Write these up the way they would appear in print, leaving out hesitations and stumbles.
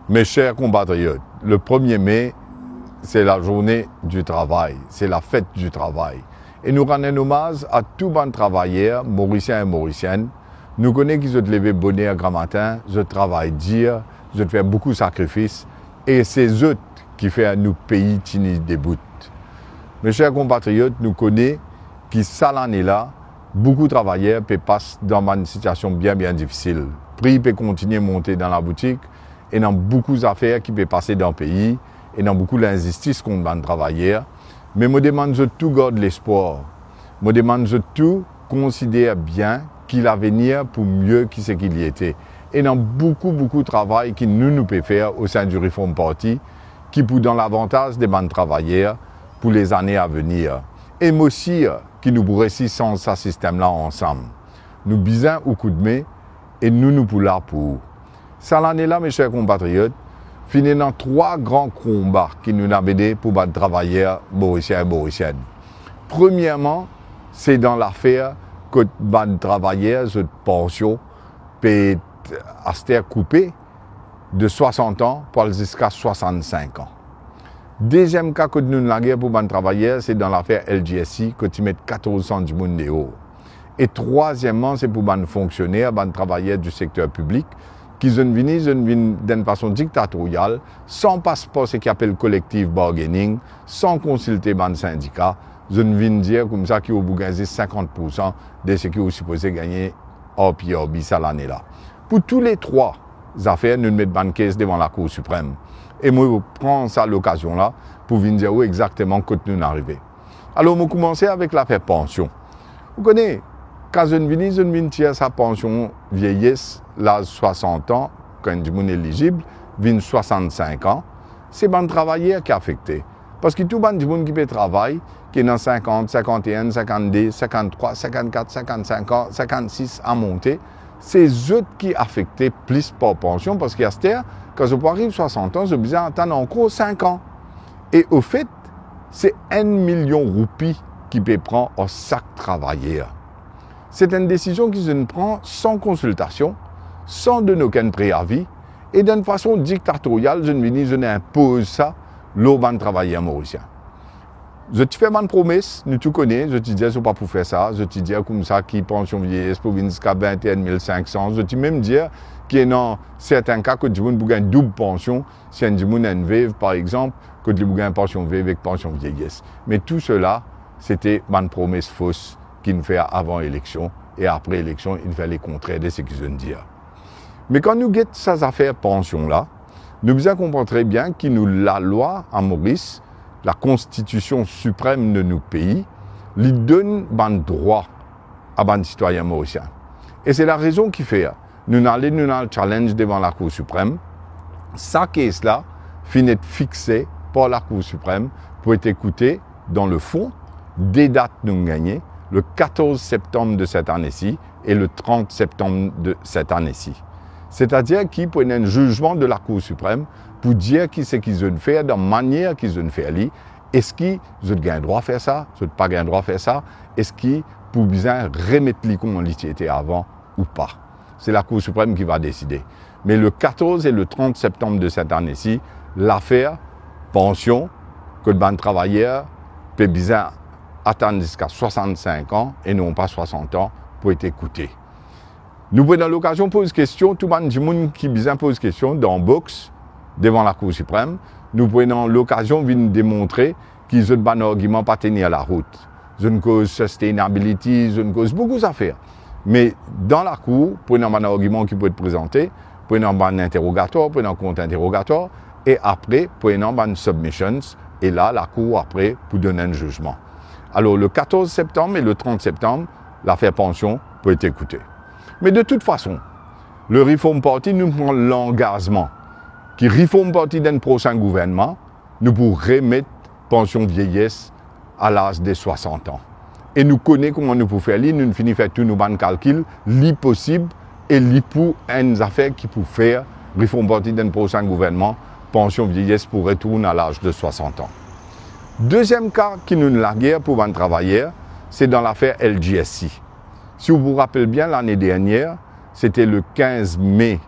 Mes chers compatriotes, le 1er mai, c'est la journée du travail, c'est la fête du travail. Et nous rendons hommage à tous les travailleurs, mauriciens et mauriciennes. Nous connaissons qu'ils ont levé bonnet à grand matin, ils travaillent dur, ils fait beaucoup de sacrifices. Et c'est eux qui font à nous pays tini debout. Mes chers compatriotes, nous connaissons que ça l'année-là, beaucoup de travailleurs peuvent passer dans une situation bien difficile. Le prix peut continuer à monter dans la boutique et dans beaucoup d'affaires qui peuvent passer dans le pays et dans beaucoup d'injustices contre les travailleurs. Mais je demande de tout garder l'espoir. Je demande de tout considérer bien qu'il a venir pour mieux que ce qu'il y était. Et dans beaucoup de travail que nous pouvons faire au sein du Reform Party, qui pour dans l'avantage des travailleurs pour les années à venir. Et moi aussi, qui nous pourrait si sans ce système-là ensemble. Nous bisons au coup de main et nous pour là pour. Ça l'année-là, mes chers compatriotes, finit dans 3 grands combats qui nous ont aidés pour les travailleurs mauriciens et mauriciennes. Premièrement, c'est dans l'affaire que les travailleurs de pension peuvent être coupés de 60 ans pour jusqu'à 65 ans. Deuxième cas que nous avons pour les travailleurs, c'est dans l'affaire LGSI, que tu mets 1400 du monde dehors. Et troisièmement, c'est pour les fonctionnaires, les travailleurs du secteur public, qui sont venus d'une façon dictatoriale, sans passeport, ce qu'on appelle collective bargaining, sans consulter les syndicats. Ils viennent dire comme ça qu'ils ont gagné 50% de ce qu'ils ont supposé gagner en PRB ça l'année-là. Pour tous les 3 affaires, nous mettons une caisse devant la Cour suprême. Et moi, je prends ça l'occasion-là pour venir dire où exactement que nous arrivons. Alors, je commence avec l'affaire pension. Vous connaissez, quand je viens tirer sa pension vieillesse, l'âge 60 ans, quand je suis éligible, vient 65 ans, c'est le travailleur qui est affecté. Parce que tout le monde qui peut travailler, qui est dans 50, 51, 52, 53, 54, 55 ans, 56 à monter, c'est eux qui sont affectés plus par pension. Parce qu'à ce terre, quand je arrive à 60 ans, je besoin d'attendre encore 5 ans. Et au fait, c'est 1 million de roupies qui peut prendre à chaque travailleur. C'est une décision qui se prend sans consultation, sans donner aucun préavis, et d'une façon dictatoriale, je n'impose ça aux travailleurs mauriciens. Je te fais une promesse, nous te connais, je te dis, je ne pas pour faire ça, je te dis comme ça, qui pension vieillesse pour venir jusqu'à 21 500, je te même dire qu'il y a dans certains cas que tu as une double pension, si tu as une veuve par exemple, que tu as une pension veuve avec pension vieillesse. Mais tout cela, c'était une promesse fausse qu'il nous fait avant l'élection, et après l'élection, il fait les contraires de ce qu'ils ont dit. Mais quand nous guettons ces affaires pension-là, nous devons comprendre très bien que la loi à Maurice, la constitution suprême de nos pays, lui donne un droit à les citoyens mauriciens. Et c'est la raison qui fait, nous allons le challenge devant la Cour suprême. Ça caisse-là finit fixé par la Cour suprême pour être écouté dans le fond des dates nous gagnées, le 14 septembre de cette année-ci et le 30 septembre de cette année-ci. C'est-à-dire qu'ils prennent un jugement de la Cour suprême pour dire qui c'est qu'ils ont fait, de la manière qu'ils ont fait. Est-ce qu'ils ont le droit de faire ça, ils n'ont pas le droit de faire ça, est-ce qu'ils peuvent bien remettre les comme on était avant ou pas. C'est la Cour suprême qui va décider. Mais le 14 et le 30 septembre de cette année-ci, l'affaire pension, que le travailleur peut bien attendre jusqu'à 65 ans et non pas 60 ans pour être écouté. Nous prenons l'occasion de poser question, tout le monde qui pose question dans box devant la Cour suprême, nous prenons l'occasion de démontrer qu'ils ont un argument pas tenir la route. Ils ont une cause sustainability, ils ont une cause beaucoup d'affaires. Mais dans la Cour, prenons un argument qui peut être présenté, prenons un interrogatoire, prenons un compte interrogatoire, et après, prenons un submissions, et là, la Cour, après, pour donner un jugement. Alors, le 14 septembre et le 30 septembre, l'affaire pension peut être écoutée. Mais de toute façon, le Reform Party nous prend l'engagement qui Reform Party d'un prochain gouvernement, nous pourrons remettre pension vieillesse à l'âge de 60 ans. Et nous connaissons comment nous pouvons faire, nous finissons faire tous nos bons calculs, li possible et li pour une affaire qui peut faire Reform Party d'un prochain gouvernement, pension vieillesse pour retourner à l'âge de 60 ans. Deuxième cas qui nous la guerre pour un travailleur, c'est dans l'affaire LGSI. Si vous vous rappelez bien, l'année dernière, c'était le 15 mai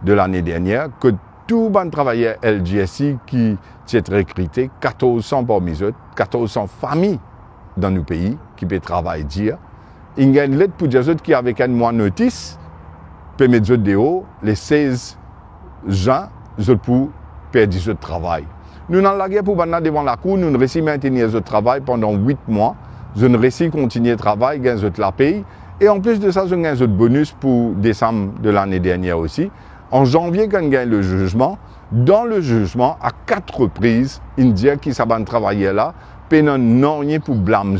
de l'année dernière que tout les travailleurs LGSI qui sont recrutés, 1400 parmi eux, 1400 familles dans nos pays qui peuvent travailler dire. Il y a une lettre pour dire qui avec un mois de notice, peut mettre dehors les 16 gens pour perdre le travail. Nous dans la guerre pour devant la cour, nous réussissons à maintenir le travail pendant 8 mois. Je ne réussis à continuer le travail, gagner la paye. Et en plus de ça, je gagne un bonus pour décembre de l'année dernière aussi. En janvier, quand je gagne le jugement, dans le jugement, à 4 reprises, il dit qu'ils savent travailler là, pendant non rien pour blâmer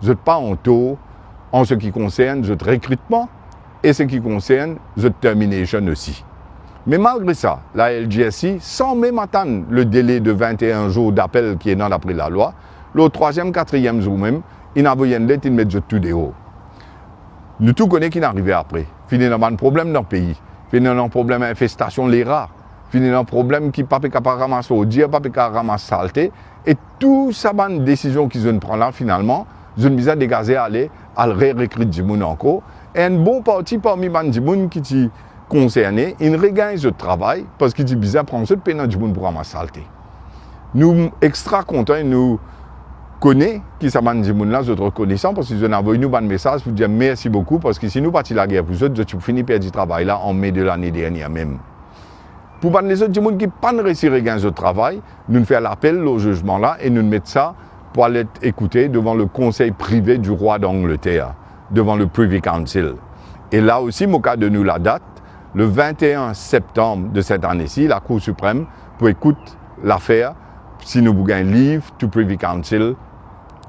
je pas en taux en ce qui concerne le recrutement et ce qui concerne le termination aussi. Mais malgré ça, la LGSI, sans même attendre le délai de 21 jours d'appel qui est dans d'après la loi, le 3e, 4e jour même, il n'a pas une lettre, il met tout dehors. Nous tous connaissons qui est arrivé après. Finalement, un problème dans le pays. Finalement, un problème d'infestation les rats. Finalement, un problème qui ne peut pas ramasser au dia, pas peut ramasser saleté. Et tout ça, une décision qu'ils ont pris là, finalement, ils ont mis à dégager aller à recruter du monde encore. Et un bon parti parmi les gens qui sont concernés, ils regagnent ce travail parce qu'ils ont besoin de prendre ce pénal du monde pour ramasser saleté. Nous sommes extra contents et nous connaissons qui ça dit là, nous reconnaissons parce qu'ils ont envoyé nous un message pour dire merci beaucoup parce que si nous partons la guerre pour eux, nous avons fini par du travail là en mai de l'année dernière même. Pour les autres gens qui n'ont pas réussi à gagner ce travail, nous faisons l'appel au jugement là et nous mettons ça pour aller écouter devant le conseil privé du roi d'Angleterre, devant le Privy Council. Et là aussi, mon cas de nous la date, le 21 septembre de cette année-ci, la Cour suprême pour écouter l'affaire si nous gagnons un livre to Privy Council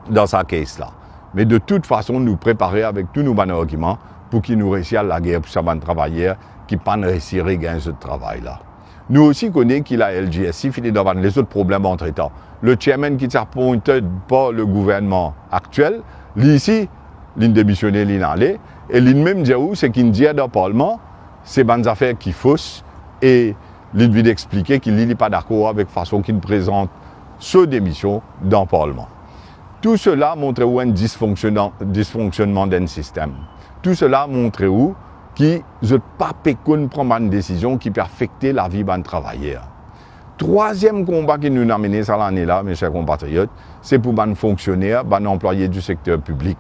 dans sa case là. Mais de toute façon, nous préparer avec tous nos bons arguments pour qu'ils nous réussissent à la guerre pour ces travailleurs qui n'ont pas réussi à gagner ce travail-là. Nous aussi connaissons qu'il a LGSI fini d'avoir les autres problèmes entre-temps. Le chairman qui est appointé par le gouvernement actuel, lui ici, il démissionné, il allé, et lui même dit où c'est qu'il dit dans le Parlement, c'est des affaires qui faussent, et il lui expliquer qu'il n'est pas d'accord avec la façon qu'il présente ce démission dans le Parlement. Tout cela montre où un dysfonctionnement d'un système. Tout cela montre où qui ne pas prendre une décision qui peut affecter la vie d'un travailleur. Troisième combat qui nous a mené cette année-là, mes chers compatriotes, c'est pour les fonctionnaires, les employés du secteur public.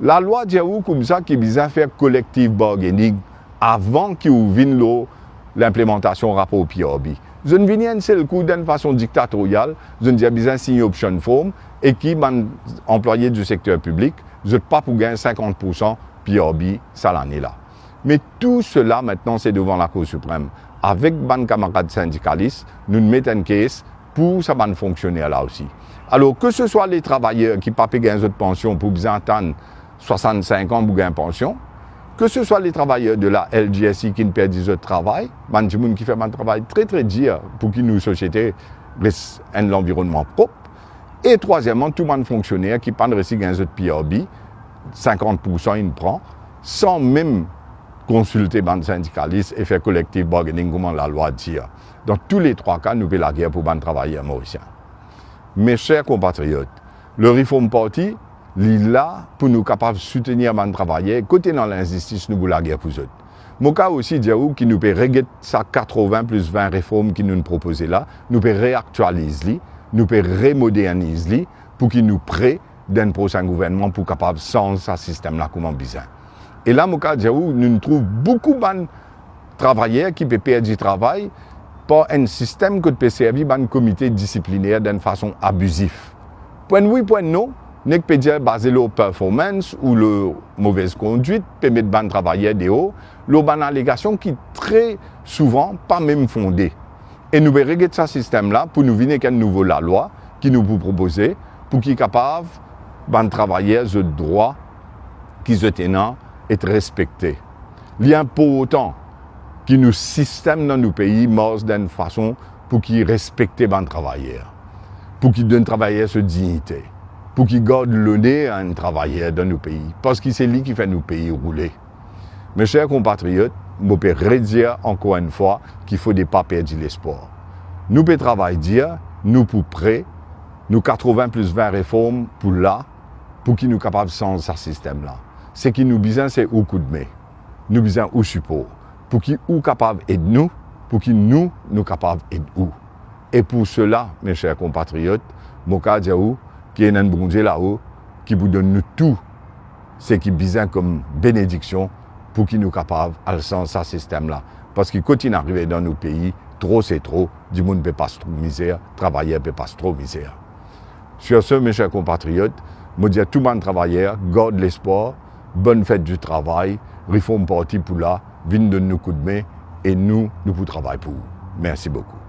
La loi dit comme ça qu'il vise faire collective bargaining avant qu'il vienne l'implémentation rapport au PRB. Je ne viens un seul coup d'une façon dictatoriale, je ne dis pas signer option form et qui les employés du secteur public, je ne pas pour gagner 50% PRB cette année-là. Mais tout cela maintenant c'est devant la Cour suprême. Avec mes camarades syndicalistes, nous mettons une caisse pour ces fonctionnaires là aussi. Alors que ce soit les travailleurs qui ne peuvent pas gagner de pension pour bien attendre 65 ans pour gagner une pension, que ce soit les travailleurs de la LGSI qui ne perdent de travail, des gens qui font un travail très très dur pour que nos sociétés restent un environnement propre, et troisièmement, tout le monde fonctionnaire qui ne peuvent pas gagner de PRB, 50% il prend, sans même consulter les syndicalistes et faire collective bargaining comme la loi dit. Dans tous les trois cas, nous faisons la guerre pour les travailleurs mauriciens. Mes chers compatriotes, le Reform Party est là pour nous capables de soutenir les travailleurs. Côté dans l'injustice, nous voulons la guerre pour eux. Mon cas aussi dit qui nous peut régler ça 80 plus 20 réformes qui nous proposent là, nous peut réactualiser, nous peut remoderniser pour qu'ils nous prêtent d'un prochain gouvernement pour capable changer ce système-là comme besoin. Et là, mon cas, nous trouvons beaucoup de travailleurs qui peuvent perdre du travail par un système qui peut servir un comité disciplinaire d'une façon abusive. Point oui, point non, n'est pas dire basé sur la performance ou la mauvaise conduite, peut mettre des travailleurs dehors, une allégation qui très souvent pas même fondée. Et nous allons régler ce système-là pour nous venir avec une nouvelle loi qui nous vous proposer pour qu'ils soient capables de travailler le droit qu'ils ont être respectés. Il y a pour autant que nos systèmes dans nos pays marchent d'une façon pour qu'ils respectent les travailleurs, pour qu'ils donnent travailleurs cette dignité, pour qu'ils gardent l'honneur à un travailleur dans nos pays, parce que c'est lui qui fait nos pays rouler. Mes chers compatriotes, je peux redire encore une fois qu'il faut pas perdre l'espoir. Nous pouvons travailler, nous pour prêts, nous 80 plus 20 réformes pour là, pour qu'ils nous capables de changer ce système-là. Ce qui nous besoin, c'est au coup de main. Nous besoin au support. Pour qu'ils soient capables d'aider nous, pour que nous capables d'aider. Et pour cela, mes chers compatriotes, mon cas qui est un bon Dieu là-haut, qui vous donne nous tout ce qui est besoin comme bénédiction pour qu'il nous capables de sens ce système-là. Parce qu'il continue à arriver dans nos pays, trop c'est trop, du monde ne peut pas se trouver misère, travailler ne peut pas se trouver misère. Sur ce, mes chers compatriotes, je dis à tout le monde travailleur, garde l'espoir, bonne fête du travail, réforme parti pour là, vienne de nous coup de main, et nous pouvons travailler pour vous. Merci beaucoup.